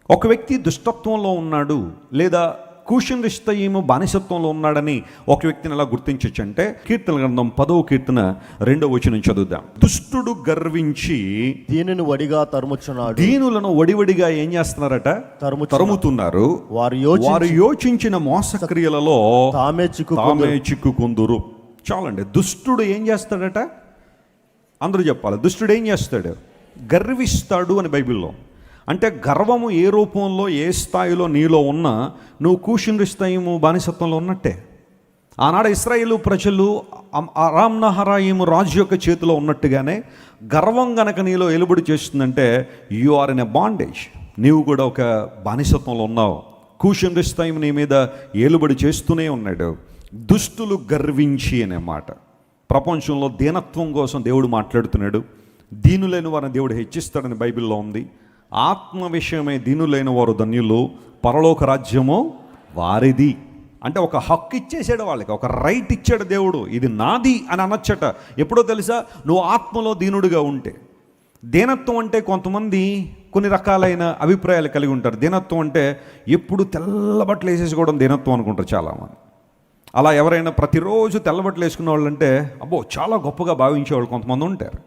ఒక వ్యక్తి దుష్టత్వంలో ఉన్నాడు లేదా కూషన్రిస్తయము బానిసత్వంలో ఉన్నాడని ఒక వ్యక్తిని ఎలా గుర్తించవచ్చు అంటే, కీర్తన గ్రంథం 10వ కీర్తన 2వ వచనం చదువుదాం. దుష్టుడు గర్వించి దీనిని వడిగా తరుముచున్నాడు. దీనులను వడివడిగా ఏం చేస్తున్నారట? తరుముతున్నారు. వారు యోచించిన మోసక్రియలలో తామే చిక్కుకుందురు. చాలండి. దుష్టుడు ఏం చేస్తాడట? అందరూ చెప్పాలి. దుష్టుడు ఏం చేస్తాడు? గర్విస్తాడు అని బైబిల్లో. అంటే గర్వము ఏ రూపంలో ఏ స్థాయిలో నీలో ఉన్నా నువ్వు కూషన్రిస్తయము బానిసత్వంలో ఉన్నట్టే. ఆనాడు ఇశ్రాయేలు ప్రజలు అరామ్ నహరాయిము రాజు యొక్క చేతిలో ఉన్నట్టుగానే గర్వం గనక నీలో ఎలుబడి చేస్తుందంటే you are in a bondage. నీవు కూడా ఒక బానిసత్వంలో ఉన్నావు. కూషన్రిస్తయము నీ మీద ఏలుబడి చేస్తూనే ఉన్నాడు. దుష్టులు గర్వించి అనే మాట. ప్రపంచంలో దీనత్వం కోసం దేవుడు మాట్లాడుతున్నాడు. దీనులైన వారిని దేవుడు హెచ్చిస్తాడని బైబిల్లో ఉంది. ఆత్మ విషయమై దీనులైన వారు ధన్యులు, పరలోక రాజ్యము వారిది. అంటే ఒక హక్కు ఇచ్చేసాడు వాళ్ళకి, ఒక రైట్ ఇచ్చాడు దేవుడు. ఇది నాది అని అనొచ్చట. ఎప్పుడో తెలుసా? నువ్వు ఆత్మలో దీనుడిగా ఉంటే. దీనత్వం అంటే కొంతమంది కొన్ని రకాలైన అభిప్రాయాలు కలిగి ఉంటారు. దీనత్వం అంటే ఎప్పుడు తెల్లబట్టలు వేసేసుకోవడం దీనత్వం అనుకుంటారు చాలామంది. అలా ఎవరైనా ప్రతిరోజు తెల్లబట్టలు వేసుకున్న వాళ్ళు అంటే అబ్బో చాలా గొప్పగా భావించేవాళ్ళు కొంతమంది ఉంటారు.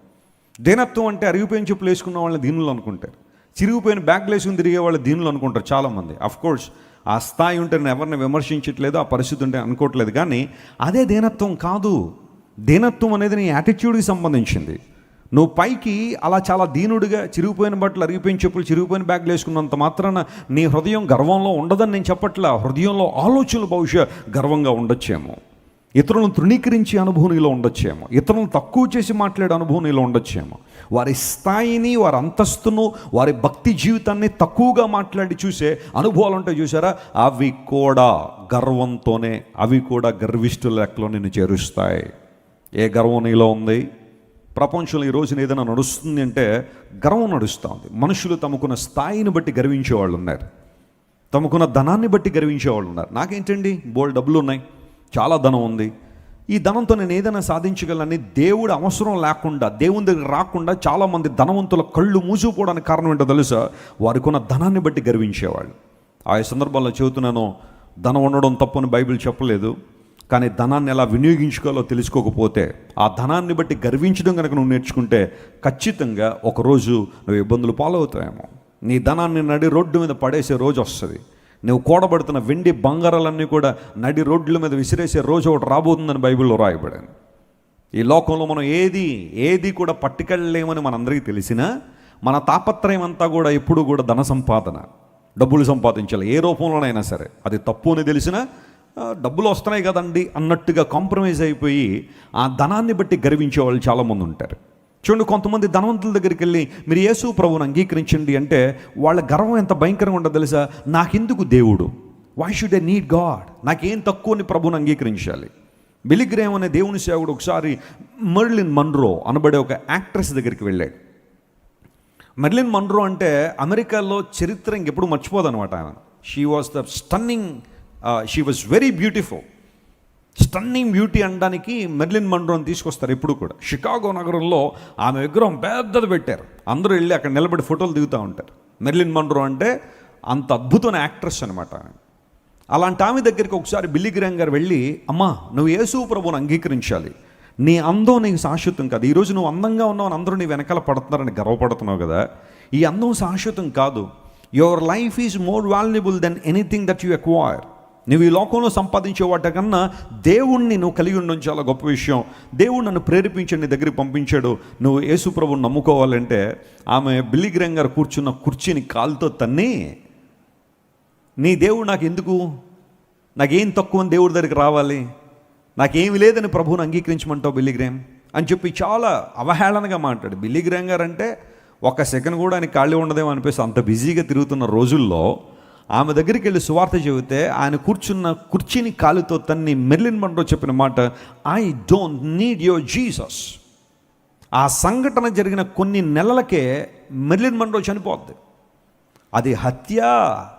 దీనత్వం అంటే అరిగిపోయిన చెప్పులు వేసుకున్న వాళ్ళని దీనులు అనుకుంటారు. చిరిగిపోయిన బ్యాగ్లు వేసుకుని తిరిగే వాళ్ళు దీనులు అనుకుంటారు చాలామంది. కోర్స్ ఆ స్థాయి ఉంటే నేను ఎవరిని విమర్శించట్లేదు, ఆ పరిస్థితి ఉంటే అనుకోవట్లేదు. కానీ అదే దీనత్వం కాదు. దీనత్వం అనేది నీ యాటిట్యూడ్కి సంబంధించింది. నువ్వు పైకి అలా చాలా దీనుడిగా చిరిగిపోయిన బట్టలు, అరిగిపోయిన చెప్పులు, చిరిగిపోయిన బ్యాగ్లు వేసుకున్నంత మాత్రాన నీ హృదయం గర్వంలో ఉండదని నేను చెప్పట్లా. హృదయంలో ఆలోచనలు బహుశా గర్వంగా ఉండొచ్చేమో. ఇతరులను తృణీకరించే అనుభవం నీలో ఉండొచ్చేమో. ఇతరులను తక్కువ చేసి మాట్లాడే అనుభవం నీలో ఉండొచ్చేమో. వారి స్థాయిని, వారి అంతస్తును, వారి భక్తి జీవితాన్ని తక్కువగా మాట్లాడి చూసే అనుభవాలు ఉంటాయి చూసారా? అవి కూడా గర్వంతోనే, అవి కూడా గర్విష్ఠుల లెక్కలో నిన్ను చేరుస్తాయి. ఏ గర్వం నీలో ఉంది? ప్రపంచంలో ఈ రోజున ఏదైనా నడుస్తుంది అంటే గర్వం నడుస్తూ ఉంది. మనుషులు తమకున్న స్థాయిని బట్టి గర్వించేవాళ్ళు ఉన్నారు. తమకున్న ధనాన్ని బట్టి గర్వించేవాళ్ళు ఉన్నారు. నాకేంటండి బోల్డ్ డబ్బులు ఉన్నాయి, చాలా ధనం ఉంది, ఈ ధనంతో నేను ఏదైనా సాధించగలని దేవుడు అవసరం లేకుండా, దేవుని దగ్గర రాకుండా చాలామంది ధనవంతుల కళ్ళు మూసుకుపోవడానికి కారణం ఏంటో తెలుసా? వారికి ఉన్న ధనాన్ని బట్టి గర్వించేవాళ్ళు. ఆ సందర్భాల్లో చెబుతున్నాను, ధనం ఉండడం తప్పని బైబిల్ చెప్పలేదు. కానీ ధనాన్ని ఎలా వినియోగించుకోవాలో తెలుసుకోకపోతే, ఆ ధనాన్ని బట్టి గర్వించడం కనుక నువ్వు నేర్చుకుంటే ఖచ్చితంగా ఒకరోజు నువ్వు ఇబ్బందులు పాలవుతాయేమో. నీ ధనాన్ని నడి రోడ్డు మీద పడేసే రోజు వస్తుంది. నువ్వు కూడబడుతున్న వెండి బంగారాలన్నీ కూడా నడి రోడ్ల మీద విసిరేసే రోజు ఒకటి రాబోతుందని బైబిల్లో రాయబడింది. ఈ లోకంలో మనం ఏది కూడా పట్టుకెళ్ళలేమని మనందరికీ తెలిసినా మన తాపత్రయం అంతా కూడా ఎప్పుడు కూడా ధన సంపాదన, డబ్బులు సంపాదించాలి ఏ రూపంలోనైనా సరే. అది తప్పు అని తెలిసినా డబ్బులు వస్తున్నాయి కదండి అన్నట్టుగా కాంప్రమైజ్ అయిపోయి ఆ ధనాన్ని బట్టి గర్వించే వాళ్ళు చాలామంది ఉంటారు. చూడండి, కొంతమంది ధనవంతుల దగ్గరికి వెళ్ళి మీరు యేసు ప్రభువుని అంగీకరించండి అంటే వాళ్ళ గర్వం ఎంత భయంకరంగా ఉంటుందో తెలుసా? నాకెందుకు దేవుడు? Why should I need God? నాకేం తక్కువని ప్రభువుని అంగీకరించాలి? బిల్లీ గ్రేమ్ అనే దేవుని సేవకుడు ఒకసారి మెర్లిన్ మన్రో అనబడే ఒక యాక్ట్రెస్ దగ్గరికి వెళ్ళాడు. మెర్లిన్ మన్రో అంటే అమెరికాలో చరిత్ర ఇంకెప్పుడు మర్చిపోదనమాట. ఆమె she was the stunning, she was very beautiful. Stunning beauty అనడానికి మెర్లిన్ మన్రోని తీసుకొస్తారు ఎప్పుడు కూడా. షికాగో నగరంలో ఆమె విగ్రహం పెద్దది పెట్టారు. అందరూ వెళ్ళి అక్కడ నిలబడి ఫోటోలు దిగుతూ ఉంటారు. మెర్లిన్ మన్రో అంటే అంత అద్భుతమైన యాక్ట్రెస్ అనమాట. అలాంటి ఆమె దగ్గరికి ఒకసారి బిల్లీ గ్రేమ్ గారు వెళ్ళి, అమ్మా నువ్వు యేసు ప్రభువుని అంగీకరించాలి, నీ అందం నీకు శాశ్వతం కాదు. ఈరోజు నువ్వు అందంగా ఉన్నావు, అందరూ నీ వెనకాల పడుతున్నారని గర్వపడుతున్నావు కదా, ఈ అందం శాశ్వతం కాదు. Your life is more valuable than anything that you acquire. నువ్వు ఈ లోకంలో సంపాదించే వాటికన్నా దేవుణ్ణి నువ్వు కలిగి ఉండడం చాలా గొప్ప విషయం. దేవుడు నన్ను ప్రేరేపించి నీ దగ్గరికి పంపించాడు, నువ్వు యేసు ప్రభువుని నమ్ముకోవాలంటే. ఆమె బిల్లీ గ్రేమ్ గారు కూర్చున్న కుర్చీని కాలుతో తన్ని, నీ దేవుడు నాకు ఎందుకు, నాకేం తక్కువ అని దేవుడి దగ్గరికి రావాలి, నాకేమి లేదని ప్రభువుని అంగీకరించమంటావు బిల్లీ గ్రేమ్ అని చెప్పి చాలా అవహేళనగా మాట్లాడు. బిల్లీ గ్రేమ్ గారు అంటే ఒక సెకండ్ కూడా ఆయన ఖాళీ ఉండదేమో అనిపిస్తుంది. అంత బిజీగా తిరుగుతున్న రోజుల్లో ఆమె దగ్గరికి వెళ్ళి సువార్త చెబితే ఆయన కూర్చున్న కుర్చీని కాలుతో తన్ని మెర్లిన్ మన్రో చెప్పిన మాట, I don't need your Jesus. ఆ సంఘటన జరిగిన కొన్ని నెలలకే మెర్లిన్ మన్రో చనిపోద్ది. అది హత్య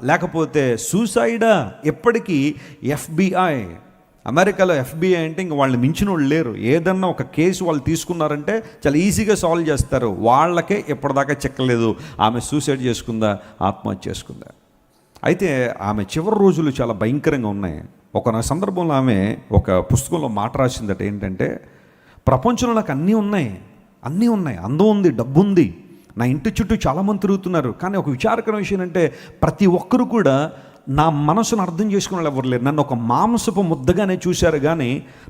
లేకపోతే సూసైడా ఎప్పటికీ FBI అమెరికాలో FBI అంటే ఇంక వాళ్ళని మించిన వాళ్ళు లేరు. ఏదన్నా ఒక కేసు వాళ్ళు తీసుకున్నారంటే చాలా ఈజీగా సాల్వ్ చేస్తారు. వాళ్ళకే ఎప్పటిదాకా చెక్కలేదు ఆమె సూసైడ్ చేసుకుందా, ఆత్మహత్య చేసుకుందా. అయితే ఆమె చివరి రోజులు చాలా భయంకరంగా ఉన్నాయి. ఒక సందర్భంలో ఆమె ఒక పుస్తకంలో మాట రాసిందట, ఏంటంటే ప్రపంచంలో నాకు అన్నీ ఉన్నాయి, అందం ఉంది, డబ్బు ఉంది, నా ఇంటి చుట్టూ చాలామంది తిరుగుతున్నారు, కానీ ఒక విచారకరమైన విషయం అంటే ప్రతి ఒక్కరు కూడా నా మనసును అర్థం చేసుకునే వాళ్ళు ఎవరు లేరు. నన్ను ఒక మాంసపు ముద్దగానే చూశారు, కానీ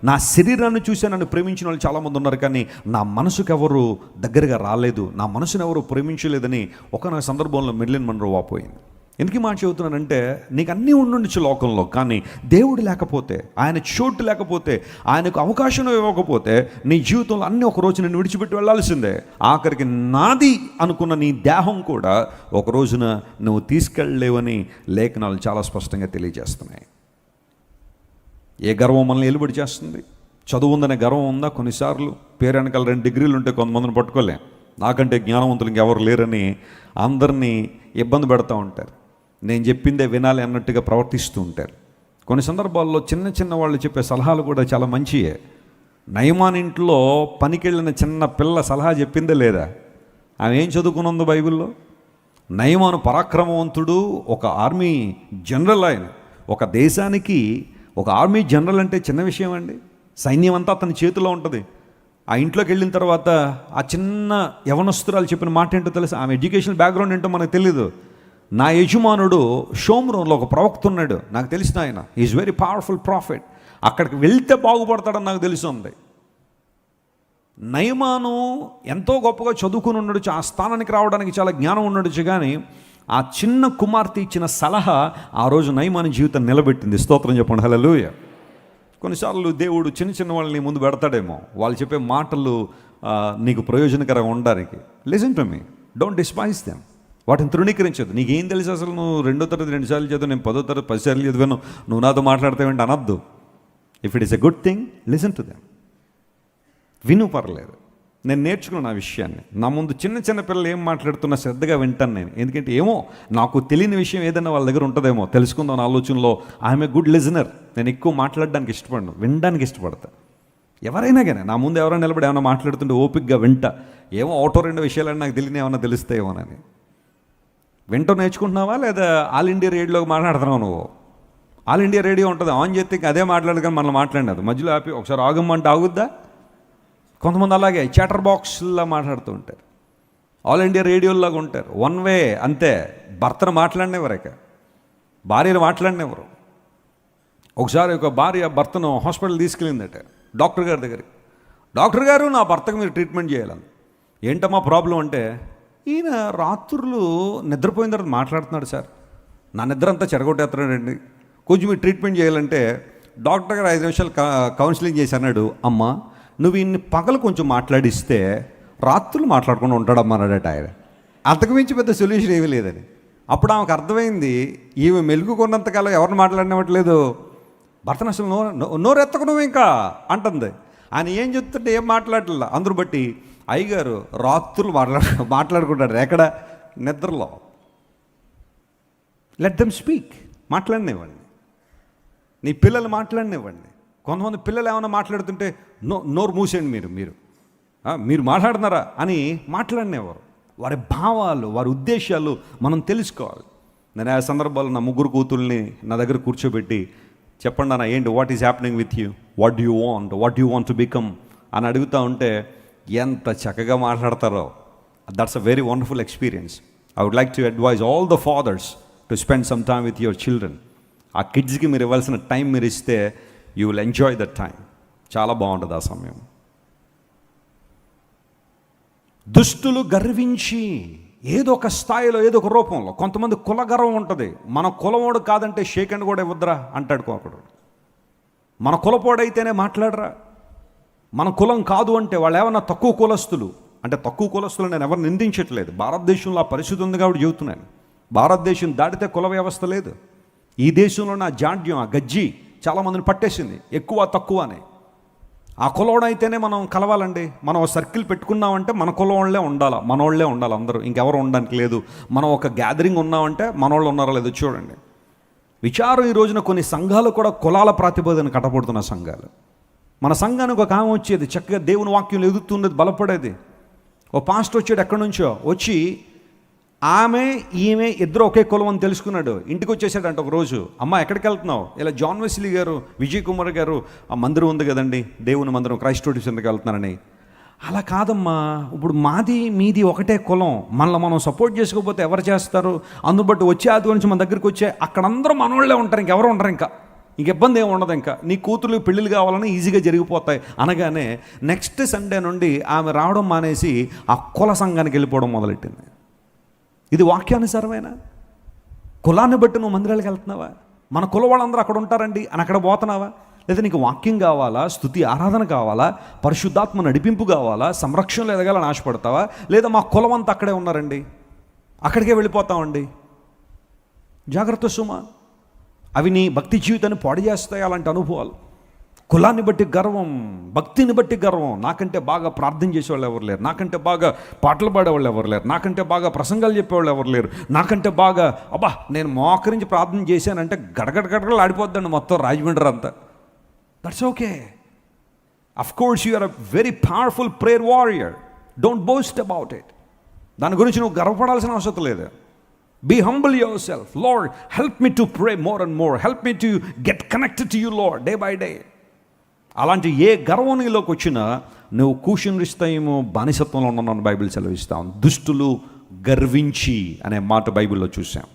నా శరీరాన్ని చూసే నన్ను ప్రేమించిన వాళ్ళు చాలామంది ఉన్నారు, కానీ నా మనసుకు ఎవరు దగ్గరగా రాలేదు, నా మనసును ఎవరు ప్రేమించలేదని ఒక సందర్భంలో మెర్లిన్ మన్రో వాపోయింది. ఎందుకు మాట చెబుతున్నానంటే, నీకు అన్నీ ఉండుండొచ్చు లోకంలో, కానీ దేవుడు లేకపోతే, ఆయన చోటు లేకపోతే, ఆయనకు అవకాశం ఇవ్వకపోతే నీ జీవితంలో అన్నీ ఒక రోజు నేను విడిచిపెట్టి వెళ్ళాల్సిందే. ఆఖరికి నాది అనుకున్న నీ దేహం కూడా ఒక రోజున నువ్వు తీసుకెళ్ళలేవని లేఖనాలు చాలా స్పష్టంగా తెలియజేస్తున్నాయి. ఏ గర్వం మనల్ని ఎలుబడి చేస్తుంది? చదువు ఉందనే గర్వం ఉందా? కొన్నిసార్లు పేరు వెనకాల 2 డిగ్రీలు ఉంటే కొంతమందిని పట్టుకోలేం, నాకంటే జ్ఞానవంతులు ఇంకెవరు లేరని అందరినీ ఇబ్బంది పెడతా ఉంటారు. నేను చెప్పిందే వినాలి అన్నట్టుగా ప్రవర్తిస్తూ ఉంటారు. కొన్ని సందర్భాల్లో చిన్న వాళ్ళు చెప్పే సలహాలు కూడా చాలా మంచియే. నయమాన్ ఇంట్లో పనికెళ్ళిన చిన్న పిల్ల సలహా చెప్పిందే లేదా? ఆమె ఏం చదువుకునుందో బైబిల్లో? నయమాను పరాక్రమవంతుడు, ఒక ఆర్మీ జనరల్. ఆయన ఒక దేశానికి ఒక ఆర్మీ జనరల్ అంటే చిన్న విషయం అండి. సైన్యం అంతా అతని చేతిలో ఉంటుంది. ఆ ఇంట్లోకి వెళ్ళిన తర్వాత ఆ చిన్న యవనస్తురాలు చెప్పిన మాట ఏంటో తెలుసు? ఆమె ఎడ్యుకేషన్ బ్యాక్గ్రౌండ్ ఏంటో మనకు తెలీదు. నా యజమానుడు షోమ్రోన్లో ఒక ప్రవక్త ఉన్నాడు, నాకు తెలిసిన ఆయన ఈజ్ వెరీ పవర్ఫుల్ ప్రాఫిట్, అక్కడికి వెళ్తే బాగుపడతాడని నాకు తెలిసి ఉంది. నయమాను ఎంతో గొప్పగా చదువుకుని ఉండొచ్చు, ఆ స్థానానికి రావడానికి చాలా జ్ఞానం ఉండొచ్చు, కానీ ఆ చిన్న కుమార్తె ఇచ్చిన సలహా ఆ రోజు నయమాను జీవితం నిలబెట్టింది. స్తోత్రం చెప్పండి, హల్లెలూయా. కొన్నిసార్లు దేవుడు చిన్న వాళ్ళని ముందు పెడతాడేమో, వాళ్ళు చెప్పే మాటలు నీకు ప్రయోజనకరంగా ఉండడానికి. Listen to me, don't despise them. వాటిని తృణీకరించదు. నీకేం తెలుసు అసలు? నువ్వు 2వ తరగతి 2 సార్లు చదువు, నేను 10వ తరగతి 10 సార్లు చదివాను, నువ్వు నాతో మాట్లాడతావేంటి అనొద్దు. If it is a good thing, listen to them. విను, పర్లేదు. నేను నేర్చుకున్నాను ఆ విషయాన్ని. నా ముందు చిన్న పిల్లలు ఏం మాట్లాడుతున్నా శ్రద్ధగా వింటాను నేను. ఎందుకంటే ఏమో నాకు తెలియని విషయం ఏదైనా వాళ్ళ దగ్గర ఉంటుందేమో తెలుసుకుందాం అనే ఆలోచనలో ఐఎమ్ ఏ గుడ్ లిజనర్. నేను ఎక్కువ మాట్లాడడానికి ఇష్టపడను, వినడానికి ఇష్టపడతా. ఎవరైనా కానీ నా ముందు ఎవరైనా నిలబడి ఏమైనా మాట్లాడుతుంటే ఓపికగా వింటా. ఏమో ఒకటో 2 విషయాలని నాకు తెలియని ఏమైనా తెలుస్తాయేమోనని. వింటూ నేర్చుకుంటున్నావా, లేదా ఆల్ ఇండియా రేడియోలోకి మాట్లాడుతున్నావు నువ్వు? ఆల్ ఇండియా రేడియో ఉంటుంది, ఆన్ చేస్తే అదే మాట్లాడదు, కానీ మనల్ని మాట్లాడినది మధ్యలో ఆపి ఒకసారి ఆగమ్మంటే ఆగుద్దా? కొంతమంది అలాగే చాటర్ బాక్స్లా మాట్లాడుతూ ఉంటారు, ఆల్ ఇండియా రేడియోలాగా ఉంటారు. 1 వే అంతే. భర్తను మాట్లాడినెవరు, భార్యను మాట్లాడినెవరు? ఒకసారి ఒక భార్య భర్తను హాస్పిటల్ తీసుకెళ్ళిందట డాక్టర్ గారి దగ్గరికి. డాక్టర్ గారు, నా భర్తకు మీరు ట్రీట్మెంట్ చేయాలని. ఏంటమ్మా ప్రాబ్లం అంటే, ఈయన రాత్రులు నిద్రపోయిన తర్వాత మాట్లాడుతున్నాడు సార్, నా నిద్ర అంతా చెడగొట్టేస్తున్నాడండి, కొంచెం మీరు ట్రీట్మెంట్ చేయాలంటే డాక్టర్ గారు 5 నిమిషాలు కౌన్సిలింగ్ చేసి అన్నాడు, అమ్మ నువ్వు ఈయన్ని పగలు కొంచెం మాట్లాడిస్తే రాత్రులు మాట్లాడకుండా ఉంటాడమ్మా అన్నాడట ఆయన. అంతకు మించి పెద్ద సొల్యూషన్ ఏమీ లేదని. అప్పుడు ఆమెకు అర్థమైంది, ఈమె మెలుగుకున్నంతకాలం ఎవరిని మాట్లాడినట్లేదు, భర్తను అసలు నోరెత్తకు నువ్వు ఇంకా అంటుంది. ఆయన ఏం చెప్తుంటే ఏం మాట్లాడలే. అందరూ బట్టి అయ్యగారు రాత్రులు మాట్లాడుకుంటాడు, ఎక్కడ? నిద్రలో. లెట్ దెమ్ స్పీక్, మాట్లాడినివ్వండి. నీ పిల్లలు మాట్లాడినివ్వండి. కొంతమంది పిల్లలు ఏమైనా మాట్లాడుతుంటే నోరు మూసేయండి, మీరు మాట్లాడుతున్నారా అని మాట్లాడినవారు. వారి భావాలు, వారి ఉద్దేశాలు మనం తెలుసుకోవాలి. నేను ఆ సందర్భాల్లో నా 3 కూతుల్ని నా దగ్గర కూర్చోబెట్టి, చెప్పండి అన్న, ఏంటి, what is happening with you, what do you want to become అని అడుగుతూ ఉంటే ఎంత చక్కగా మాట్లాడతారో. That's a very wonderful experience. I would like to advise all the fathers to spend some time with your children. ఆ కిడ్స్కి మీరు ఇవ్వాల్సిన టైం మీరు ఇస్తే you will enjoy that time. చాలా బాగుంటుంది ఆ సమయం. దుష్టులు గర్వించి ఏదో ఒక స్థాయిలో, ఏదో ఒక రూపంలో, కొంతమంది కుల గర్వం ఉంటుంది. మన కులమోడు కాదంటే షేక్ అండ్ కూడా ఇవ్వద్దురా అంటాడు ఒకడు. మన కులపోడైతేనే మాట్లాడరా, మన కులం కాదు అంటే వాళ్ళు ఏమన్నా తక్కువ కులస్తులు అంటే, తక్కువ కులస్తులు నేను ఎవరు నిందించట్లేదు. భారతదేశంలో ఆ పరిస్థితి ఉంది కాబట్టి చెబుతున్నాను. భారతదేశం దాటితే కుల వ్యవస్థ లేదు. ఈ దేశంలో నా జాడ్యం, ఆ గజ్జి చాలామందిని పట్టేసింది, ఎక్కువ తక్కువ అని. ఆ కులవాడైతేనే మనం కలవాలండి. మనం సర్కిల్ పెట్టుకున్నామంటే మన కులం వాళ్ళే ఉండాలి, మనోళ్ళే ఉండాలి అందరూ, ఇంకెవరు ఉండడానికి లేదు. మనం ఒక గ్యాదరింగ్ ఉన్నామంటే మనోళ్ళు ఉన్నారో లేదో చూడండి. విచారం ఈ రోజున కొన్ని సంఘాలు కూడా కులాల ప్రాతిపదికన కట్టబడుతున్న సంఘాలు. మన సంఘానికి ఒక ఆమె వచ్చేది, చక్కగా దేవుని వాక్యం ఎదుగుతున్నది, బలపడేది. ఓ పాస్టర్ వచ్చాడు ఎక్కడి నుంచో, వచ్చి ఆమె ఈమె ఇద్దరు ఒకే కులం అని తెలుసుకున్నాడు. ఇంటికి వచ్చేసాడంట ఒకరోజు. అమ్మ ఎక్కడికి వెళ్తున్నావు? ఇలా జాన్ వెస్లీ గారు, విజయ్ కుమార్ గారు ఆ మందిరం ఉంది కదండి, దేవుని మందిరం, క్రైస్ట్ సెంటర్కి వెళ్తున్నానని. అలా కాదమ్మా, ఇప్పుడు మాది మీది ఒకటే కులం, మనల్ని మనం సపోర్ట్ చేసుకోకపోతే ఎవరు చేస్తారు? అందును బట్టి వచ్చే ఆది నుంచి మన దగ్గరికి వచ్చే అక్కడందరూ మనోళ్ళే ఉంటారు, ఇంకెవరు ఉండరు, ఇంక ఇబ్బంది ఏమి ఉండదు, ఇంకా నీ కూతురు పెళ్ళిళ్ళు కావాలని ఈజీగా జరిగిపోతాయి అనగానే నెక్స్ట్ సండే నుండి ఆమె రావడం మానేసి ఆ కుల సంఘానికి వెళ్ళిపోవడం మొదలెట్టింది. ఇది వాక్యానుసారమైన కులాన్ని బట్టి నువ్వు మందిరాలకు వెళ్తున్నావా? మన కుల వాళ్ళందరూ అక్కడ ఉంటారండి అని అక్కడ పోతున్నావా? లేదా నీకు వాక్యం కావాలా, స్తుతి ఆరాధన కావాలా, పరిశుద్ధాత్మ నడిపింపు కావాలా, సంరక్షణలో ఎదగాలని ఆశపడతావా? లేదా మా కులం అంతా అక్కడే ఉన్నారండి, అక్కడికే వెళ్ళిపోతామండి? జాగ్రత్త సుమా, అవి నీ భక్తి జీవితాన్ని పాడు చేస్తాయి అలాంటి అనుభవాలు. కులాన్ని బట్టి గర్వం, భక్తిని బట్టి గర్వం. నాకంటే బాగా ప్రార్థన చేసేవాళ్ళు ఎవరు లేరు, నాకంటే బాగా పాటలు పాడేవాళ్ళు ఎవరు లేరు, నాకంటే బాగా ప్రసంగాలు చెప్పేవాళ్ళు ఎవరు లేరు, నాకంటే బాగా నేను మోకరించి ప్రార్థన చేశానంటే గడగడగడగలు ఆడిపోద్దండి మొత్తం రాజమండ్రి అంతా. That's okay. Of course you are a very powerful prayer warrior. Don't boast about it. దాని గురించి నువ్వు గర్వపడాల్సిన అవసరం లేదు. Be humble yourself. Lord, help me to pray more and more. Help me to get connected to you, Lord, day by day. అలాంటి ఏ గర్వం నీలోకి వచ్చినా నువ్వు కూషనిస్తాయేమో, బానిసత్వంలో ఉన్నావు బైబిల్ సెలవిస్తాం. దుష్టులు గర్వించి అనే మాట బైబిల్లో చూసాం.